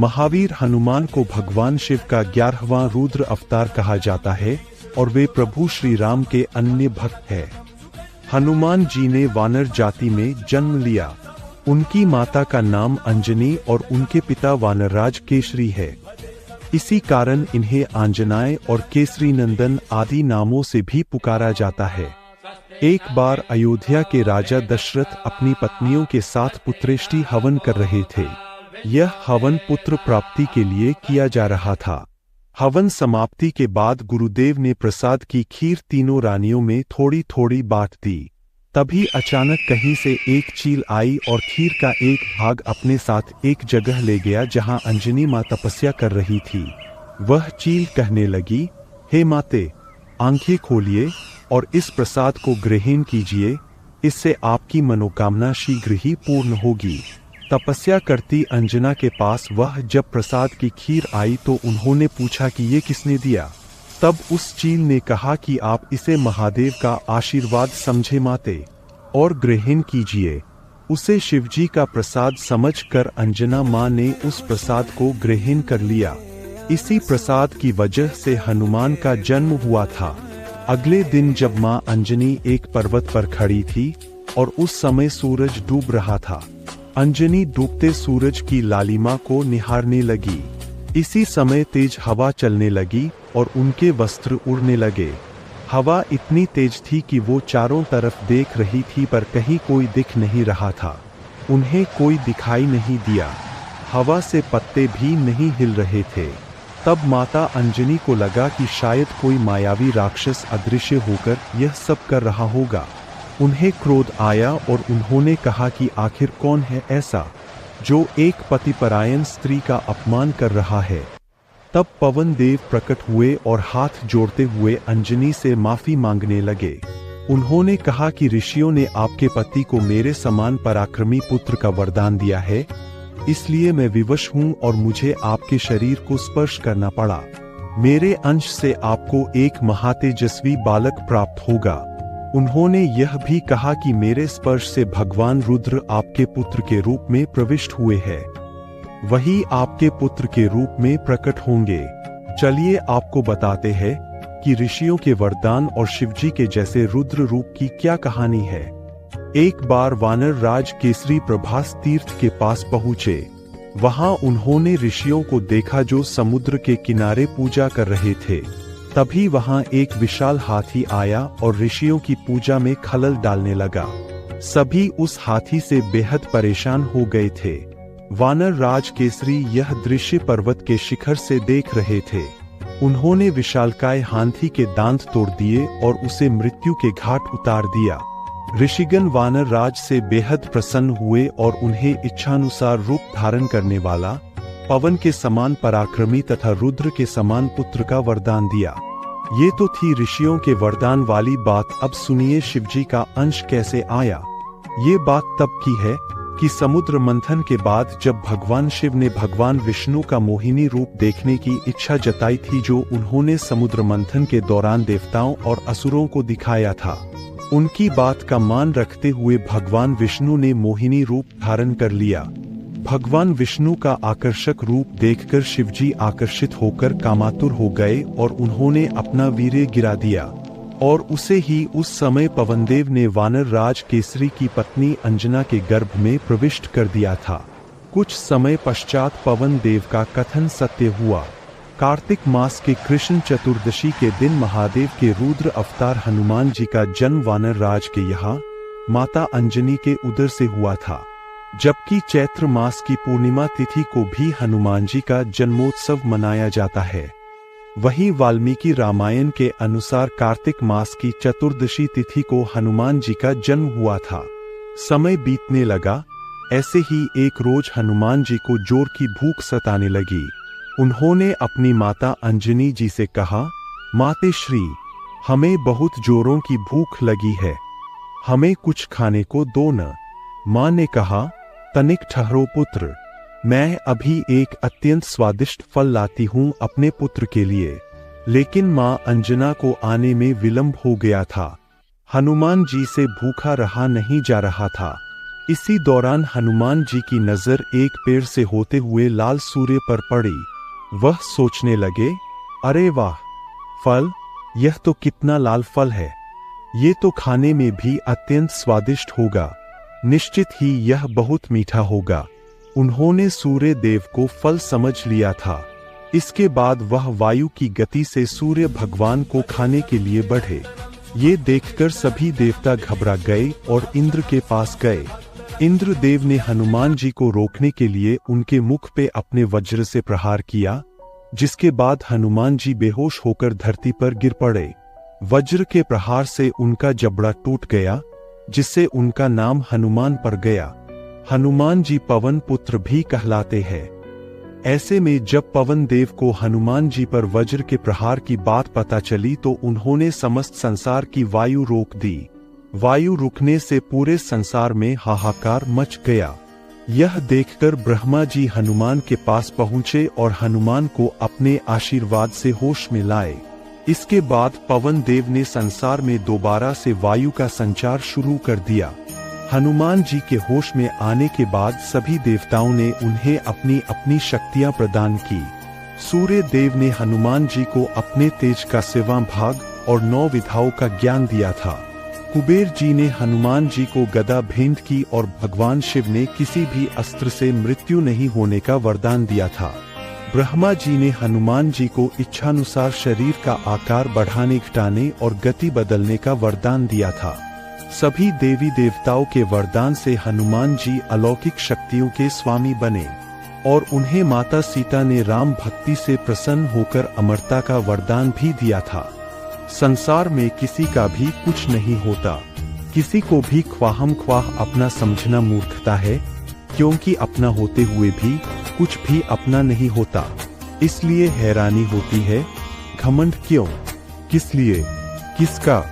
महावीर हनुमान को भगवान शिव का 11वां रुद्र अवतार कहा जाता है और वे प्रभु श्री राम के अन्य भक्त हैं। हनुमान जी ने वानर जाति में जन्म लिया। उनकी माता का नाम अंजनी और उनके पिता वानरराज केसरी है। इसी कारण इन्हें आंजनाय और केसरी नंदन आदि नामों से भी पुकारा जाता है। एक बार अयोध्या के राजा दशरथ अपनी पत्नियों के साथ पुत्रेष्टि हवन कर रहे थे। यह हवन पुत्र प्राप्ति के लिए किया जा रहा था। हवन समाप्ति के बाद गुरुदेव ने प्रसाद की खीर तीनों रानियों में थोड़ी थोड़ी बांट दी। तभी अचानक कहीं से एक चील आई और खीर का एक भाग अपने साथ एक जगह ले गया जहां अंजनी मां तपस्या कर रही थी। वह चील कहने लगी, हे माते, आंखें खोलिए और इस प्रसाद को ग्रहण कीजिए, इससे आपकी मनोकामना शीघ्र ही पूर्ण होगी। तपस्या करती अंजना के पास वह जब प्रसाद की खीर आई तो उन्होंने पूछा कि ये किसने दिया। तब उस चील ने कहा कि आप इसे महादेव का आशीर्वाद समझे माते और ग्रहण कीजिए। उसे शिवजी का प्रसाद समझकर अंजना मां ने उस प्रसाद को ग्रहण कर लिया। इसी प्रसाद की वजह से हनुमान का जन्म हुआ था। अगले दिन जब मां अंजनी एक पर्वत पर खड़ी थी और उस समय सूरज डूब रहा था, अंजनी डूबते सूरज की लालिमा को निहारने लगी। इसी समय तेज हवा चलने लगी और उनके वस्त्र उड़ने लगे। हवा इतनी तेज थी कि वो चारों तरफ देख रही थी पर कहीं कोई दिख नहीं रहा था। उन्हें कोई दिखाई नहीं दिया। हवा से पत्ते भी नहीं हिल रहे थे। तब माता अंजनी को लगा कि शायद कोई मायावी राक्षस अदृश्य होकर यह सब कर रहा होगा। उन्हें क्रोध आया और उन्होंने कहा कि आखिर कौन है ऐसा जो एक पतिपरायण स्त्री का अपमान कर रहा है। तब पवन देव प्रकट हुए और हाथ जोड़ते हुए अंजनी से माफी मांगने लगे। उन्होंने कहा कि ऋषियों ने आपके पति को मेरे समान पराक्रमी पुत्र का वरदान दिया है, इसलिए मैं विवश हूं और मुझे आपके शरीर को स्पर्श करना पड़ा। मेरे अंश से आपको एक महातेजस्वी बालक प्राप्त होगा। उन्होंने यह भी कहा कि मेरे स्पर्श से भगवान रुद्र आपके पुत्र के रूप में प्रविष्ट हुए हैं। वही आपके पुत्र के रूप में प्रकट होंगे। चलिए आपको बताते हैं कि ऋषियों के वरदान और शिवजी के जैसे रुद्र रूप की क्या कहानी है। एक बार वानर राज केसरी प्रभास तीर्थ के पास पहुंचे। वहां उन्होंने ऋषियों को देखा जो समुद्र के किनारे पूजा कर रहे थे। तभी वहां एक विशाल हाथी आया और ऋषियों की पूजा में खलल डालने लगा। सभी उस हाथी से बेहद परेशान हो गए थे। वानर राज केसरी यह दृश्य पर्वत के शिखर से देख रहे थे। उन्होंने विशालकाय हाथी के दांत तोड़ दिए और उसे मृत्यु के घाट उतार दिया। ऋषिगण वानर राज से बेहद प्रसन्न हुए और उन्हें इच्छानुसार रूप धारण करने वाला, पवन के समान पराक्रमी तथा रुद्र के समान पुत्र का वरदान दिया। ये तो थी ऋषियों के वरदान वाली बात। अब सुनिए शिवजी का अंश कैसे आया। ये बात तब की है कि समुद्र मंथन के बाद जब भगवान शिव ने भगवान विष्णु का मोहिनी रूप देखने की इच्छा जताई थी, जो उन्होंने समुद्र मंथन के दौरान देवताओं और असुरों को दिखाया था, उनकी बात का मान रखते हुए भगवान विष्णु ने मोहिनी रूप धारण कर लिया। भगवान विष्णु का आकर्षक रूप देखकर शिवजी आकर्षित होकर कामातुर हो गए और उन्होंने अपना वीर्य गिरा दिया और उसे ही उस समय पवनदेव ने वानर राज केसरी की पत्नी अंजना के गर्भ में प्रविष्ट कर दिया था। कुछ समय पश्चात पवन देव का कथन सत्य हुआ। कार्तिक मास के कृष्ण चतुर्दशी के दिन महादेव के रुद्र अवतार हनुमान जी का जन्म वानर राज के यहाँ माता अंजनी के उदर से हुआ था। जबकि चैत्र मास की पूर्णिमा तिथि को भी हनुमान जी का जन्मोत्सव मनाया जाता है। वहीं वाल्मीकि रामायण के अनुसार कार्तिक मास की चतुर्दशी तिथि को हनुमान जी का जन्म हुआ था। समय बीतने लगा। ऐसे ही एक रोज हनुमान जी को जोर की भूख सताने लगी। उन्होंने अपनी माता अंजनी जी से कहा, माते श्री, हमें बहुत जोरों की भूख लगी है, हमें कुछ खाने को दो न। मां ने कहा, तनिक ठहरो पुत्र, मैं अभी एक अत्यंत स्वादिष्ट फल लाती हूं अपने पुत्र के लिए। लेकिन मां अंजना को आने में विलंब हो गया था। हनुमान जी से भूखा रहा नहीं जा रहा था। इसी दौरान हनुमान जी की नजर एक पेड़ से होते हुए लाल सूर्य पर पड़ी। वह सोचने लगे, अरे वाह, फल, यह तो कितना लाल फल है, ये तो खाने में भी अत्यंत स्वादिष्ट होगा, निश्चित ही यह बहुत मीठा होगा। उन्होंने सूर्य देव को फल समझ लिया था। इसके बाद वह वायु की गति से सूर्य भगवान को खाने के लिए बढ़े। ये देखकर सभी देवता घबरा गए और इंद्र के पास गए। इंद्रदेव ने हनुमान जी को रोकने के लिए उनके मुख पे अपने वज्र से प्रहार किया, जिसके बाद हनुमान जी बेहोश होकर धरती पर गिर पड़े। वज्र के प्रहार से उनका जबड़ा टूट गया, जिससे उनका नाम हनुमान पड़ गया। हनुमान जी पवन पुत्र भी कहलाते हैं। ऐसे में जब पवन देव को हनुमान जी पर वज्र के प्रहार की बात पता चली तो उन्होंने समस्त संसार की वायु रोक दी। वायु रुकने से पूरे संसार में हाहाकार मच गया। यह देखकर ब्रह्मा जी हनुमान के पास पहुंचे और हनुमान को अपने आशीर्वाद से होश में लाए। इसके बाद पवन देव ने संसार में दोबारा से वायु का संचार शुरू कर दिया। हनुमान जी के होश में आने के बाद सभी देवताओं ने उन्हें अपनी अपनी शक्तियां प्रदान की। सूर्य देव ने हनुमान जी को अपने तेज का 7वां भाग और 9 विधाओं का ज्ञान दिया था। कुबेर जी ने हनुमान जी को गदा भेंट की और भगवान शिव ने किसी भी अस्त्र से मृत्यु नहीं होने का वरदान दिया था। ब्रह्मा जी ने हनुमान जी को इच्छानुसार शरीर का आकार बढ़ाने, घटाने और गति बदलने का वरदान दिया था। सभी देवी देवताओं के वरदान से हनुमान जी अलौकिक शक्तियों के स्वामी बने और उन्हें माता सीता ने राम भक्ति से प्रसन्न होकर अमरता का वरदान भी दिया था। संसार में किसी का भी कुछ नहीं होता। किसी को भी ख्वाहम ख्वाह अपना समझना मूर्खता है, क्योंकि अपना होते हुए भी कुछ भी अपना नहीं होता। इसलिए हैरानी होती है, घमंड क्यों, किस लिए, किसका।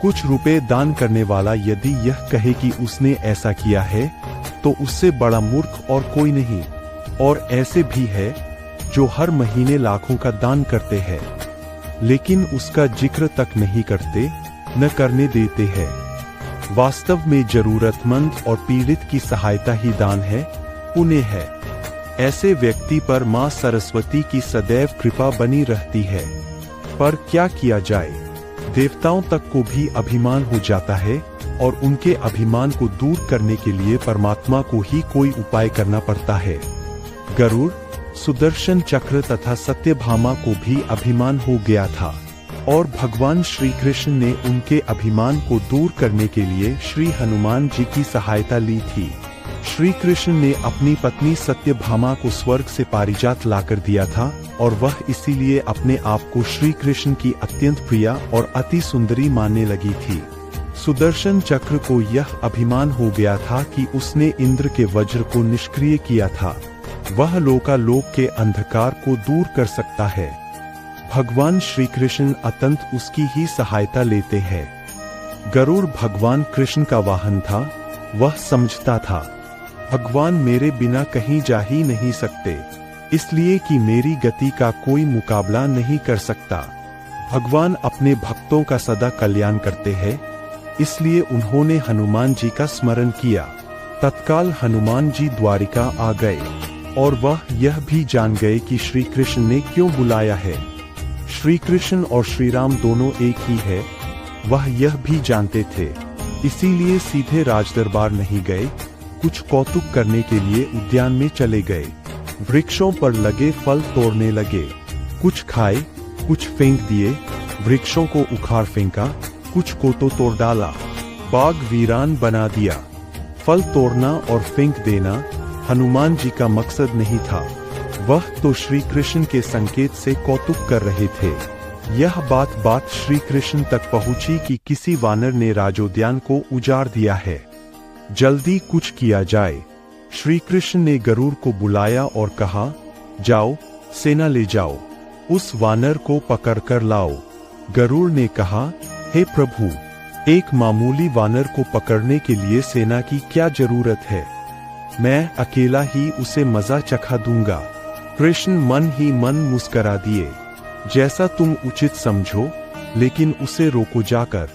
कुछ रुपए दान करने वाला यदि यह कहे कि उसने ऐसा किया है तो उससे बड़ा मूर्ख और कोई नहीं। और ऐसे भी है जो हर महीने लाखों का दान करते हैं, लेकिन उसका जिक्र तक नहीं करते, न करने देते हैं। वास्तव में जरूरतमंद और पीड़ित की सहायता ही दान है, पुण्य है। ऐसे व्यक्ति पर मां सरस्वती की सदैव कृपा बनी रहती है। पर क्या किया जाए, देवताओं तक को भी अभिमान हो जाता है और उनके अभिमान को दूर करने के लिए परमात्मा को ही कोई उपाय करना पड़ता है। गरुड़, सुदर्शन चक्र तथा सत्यभामा को भी अभिमान हो गया था और भगवान श्री कृष्ण ने उनके अभिमान को दूर करने के लिए श्री हनुमान जी की सहायता ली थी। श्री कृष्ण ने अपनी पत्नी सत्यभामा को स्वर्ग से पारिजात लाकर दिया था और वह इसीलिए अपने आप को श्री कृष्ण की अत्यंत प्रिय और अति सुंदरी मानने लगी थी। सुदर्शन चक्र को यह अभिमान हो गया था कि उसने इंद्र के वज्र को निष्क्रिय किया था। वह लोकालोक के अंधकार को दूर कर सकता है। भगवान श्री कृष्ण अतंत उसकी ही सहायता लेते हैं। गरुड़ भगवान कृष्ण का वाहन था। वह समझता था भगवान मेरे बिना कहीं जा ही नहीं सकते, इसलिए कि मेरी गति का कोई मुकाबला नहीं कर सकता। भगवान अपने भक्तों का सदा कल्याण करते हैं, इसलिए उन्होंने हनुमान जी का स्मरण किया। तत्काल हनुमान जी द्वारिका आ गए और वह यह भी जान गए कि श्री कृष्ण ने क्यों बुलाया है। श्री कृष्ण और श्री राम दोनों एक ही है, वह यह भी जानते थे। इसीलिए सीधे राजदरबार नहीं गए, कुछ कौतुक करने के लिए उद्यान में चले गए। वृक्षों पर लगे फल तोड़ने लगे, कुछ खाए, कुछ फेंक दिए, वृक्षों को उखाड़ फेंका, कुछ को तो तोड़ डाला, बाग वीरान बना दिया। फल तोड़ना और फेंक देना हनुमान जी का मकसद नहीं था, वह तो श्री कृष्ण के संकेत से कौतुक कर रहे थे। यह बात श्री कृष्ण तक पहुंची कि किसी वानर ने राजोद्यान को उजाड़ दिया है, जल्दी कुछ किया जाए। श्री कृष्ण ने गरुड़ को बुलाया और कहा, जाओ, सेना ले जाओ, उस वानर को पकड़कर लाओ। गरुड़ ने कहा, हे प्रभु, एक मामूली वानर को पकड़ने के लिए सेना की क्या जरूरत है, मैं अकेला ही उसे मजा चखा दूंगा। कृष्ण मन ही मन मुस्करा दिए, जैसा तुम उचित समझो, लेकिन उसे रोको जाकर।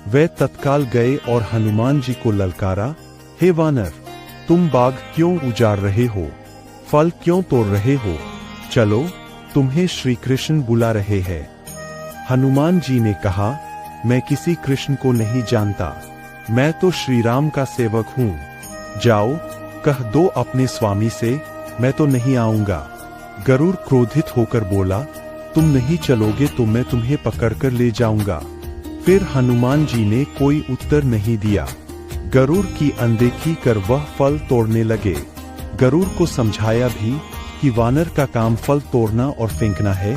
वे तत्काल गए और हनुमान जी को ललकारा, हे वानर, तुम बाग क्यों उजाड़ रहे हो, फल क्यों तोड़ रहे हो, चलो, तुम्हें श्री कृष्ण बुला रहे हैं। हनुमान जी ने कहा, मैं किसी कृष्ण को नहीं जानता, मैं तो श्री राम का सेवक हूँ। जाओ, कह दो अपने स्वामी से, मैं तो नहीं आऊंगा। गरुड़ क्रोधित होकर बोला, तुम नहीं चलोगे तो मैं तुम्हें पकड़कर ले जाऊंगा। फिर हनुमान जी ने कोई उत्तर नहीं दिया। गरुड़ की अनदेखी कर वह फल तोड़ने लगे। गरुड़ को समझाया भी कि वानर का काम फल तोड़ना और फेंकना है,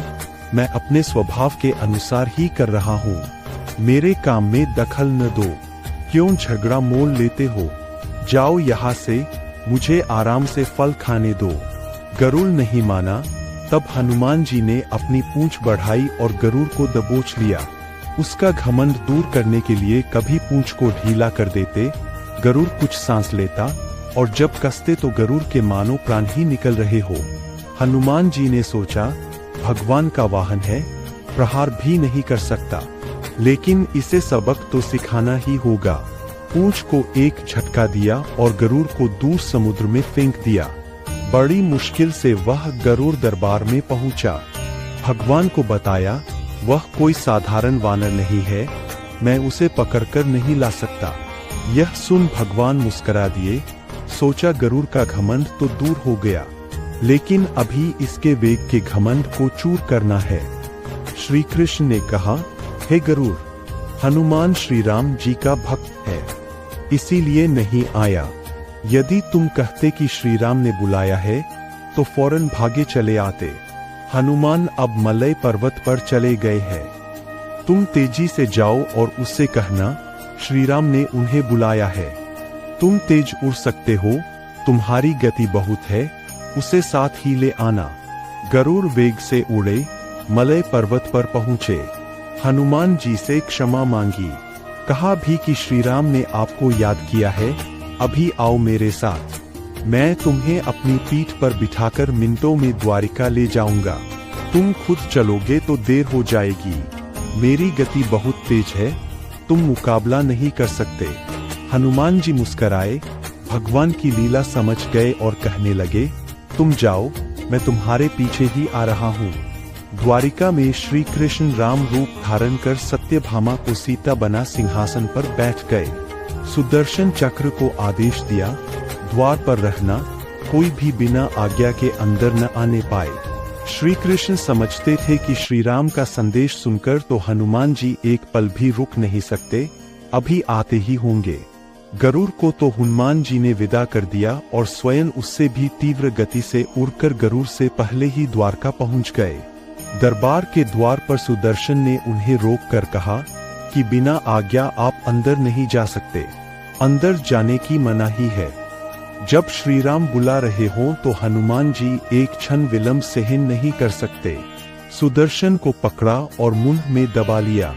मैं अपने स्वभाव के अनुसार ही कर रहा हूँ, मेरे काम में दखल न दो, क्यों झगड़ा मोल लेते हो, जाओ यहाँ से, मुझे आराम से फल खाने दो। गरुड़ नहीं माना। तब हनुमान जी ने अपनी पूंछ बढ़ाई और गरुड़ को दबोच लिया। उसका घमंड दूर करने के लिए कभी पूंछ को ढीला कर देते, गरुड़ कुछ सांस लेता, और जब कसते तो गरुड़ के मानो प्राण ही निकल रहे हो। हनुमान जी ने सोचा, भगवान का वाहन है, प्रहार भी नहीं कर सकता, लेकिन इसे सबक तो सिखाना ही होगा। पूंछ को एक झटका दिया और गरुड़ को दूर समुद्र में फेंक दिया। बड़ी मुश्किल से वह गरुड़ दरबार में पहुंचा। भगवान को बताया, वह कोई साधारण वानर नहीं है, मैं उसे पकड़कर नहीं ला सकता। यह सुन भगवान मुस्कुरा दिए। सोचा गरुड़ का घमंड तो दूर हो गया, लेकिन अभी इसके वेग के घमंड को चूर करना है। श्री कृष्ण ने कहा, हे गरुड़, हनुमान श्री राम जी का भक्त है, इसीलिए नहीं आया। यदि तुम कहते कि श्री राम ने बुलाया है तो फौरन भागे चले आते। हनुमान अब मलय पर्वत पर चले गए हैं। तुम तेजी से जाओ और उससे कहना, श्री राम ने उन्हें बुलाया है। तुम तेज उड़ सकते हो, तुम्हारी गति बहुत है, उसे साथ ही ले आना। गरुड़ वेग से उड़े, मलय पर्वत पर पहुंचे। हनुमान जी से क्षमा मांगी, कहा भी कि श्री राम ने आपको याद किया है, अभी आओ मेरे साथ, मैं तुम्हें अपनी पीठ पर बिठाकर मिनटों में द्वारिका ले जाऊंगा। तुम खुद चलोगे तो देर हो जाएगी, मेरी गति बहुत तेज है, तुम मुकाबला नहीं कर सकते। हनुमान जी मुस्कुराए, भगवान की लीला समझ गए और कहने लगे, तुम जाओ, मैं तुम्हारे पीछे ही आ रहा हूँ। द्वारिका में श्री कृष्ण राम रूप धारण कर सत्यभामा को सीता बना सिंहासन पर बैठ गए। सुदर्शन चक्र को आदेश दिया, द्वार पर रहना, कोई भी बिना आज्ञा के अंदर न आने पाए। श्री कृष्ण समझते थे कि श्री राम का संदेश सुनकर तो हनुमान जी एक पल भी रुक नहीं सकते, अभी आते ही होंगे। गरुड़ को तो हनुमान जी ने विदा कर दिया और स्वयं उससे भी तीव्र गति से उड़कर गरुड़ से पहले ही द्वारका पहुंच गए। दरबार के द्वार पर सुदर्शन ने उन्हें रोक कर कहा कि बिना आज्ञा आप अंदर नहीं जा सकते, अंदर जाने की मनाही है। जब श्री राम बुला रहे हों तो हनुमान जी एक क्षण विलंब सहन नहीं कर सकते। सुदर्शन को पकड़ा और मुंह में दबा लिया।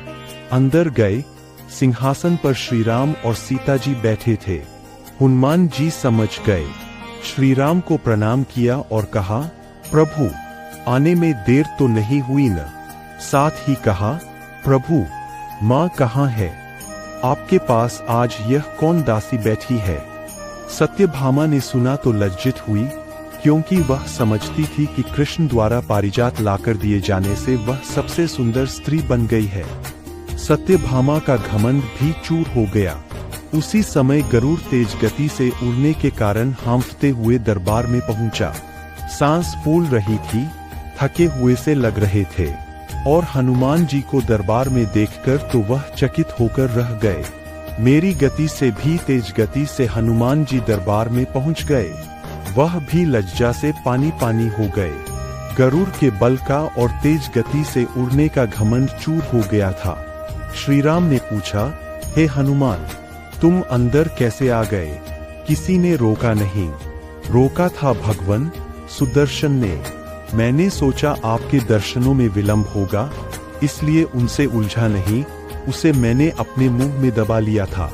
अंदर गए, सिंहासन पर श्री राम और सीता जी बैठे थे। हनुमान जी समझ गए, श्री राम को प्रणाम किया और कहा, प्रभु, आने में देर तो नहीं हुई न? साथ ही कहा, प्रभु, माँ कहाँ है? आपके पास आज यह कौन दासी बैठी है? सत्यभामा ने सुना तो लज्जित हुई, क्योंकि वह समझती थी कि कृष्ण द्वारा पारिजात लाकर दिए जाने से वह सबसे सुंदर स्त्री बन गई है। सत्यभामा का घमंड भी चूर हो गया। उसी समय गरुड़ तेज गति से उड़ने के कारण हांफते हुए दरबार में पहुंचा। सांस फूल रही थी, थके हुए से लग रहे थे, और हनुमान जी को दरबार में देखकर तो वह चकित होकर रह गए। मेरी गति से भी तेज गति से हनुमान जी दरबार में पहुंच गए, वह भी लज्जा से पानी पानी हो गए। गरुड़ के बल का और तेज गति से उड़ने का घमंड चूर हो गया था। श्री राम ने पूछा, हे हनुमान, तुम अंदर कैसे आ गए? किसी ने रोका नहीं? रोका था भगवान सुदर्शन ने। मैंने सोचा आपके दर्शनों में विलंब होगा, इसलिए उनसे उलझा नहीं, उसे मैंने अपने मुंह में दबा लिया था।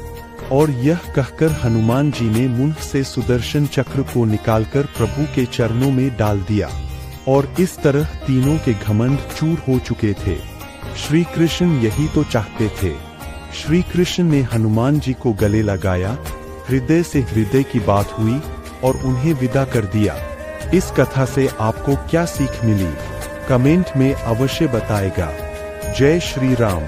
और यह कहकर हनुमान जी ने मुंह से सुदर्शन चक्र को निकालकर प्रभु के चरणों में डाल दिया, और इस तरह तीनों के घमंड चूर हो चुके थे। श्री कृष्ण यही तो चाहते थे। श्री कृष्ण ने हनुमान जी को गले लगाया, हृदय से हृदय की बात हुई और उन्हें विदा कर दिया। इस कथा से आपको क्या सीख मिली, कमेंट में अवश्य बताएगा। जय श्री राम।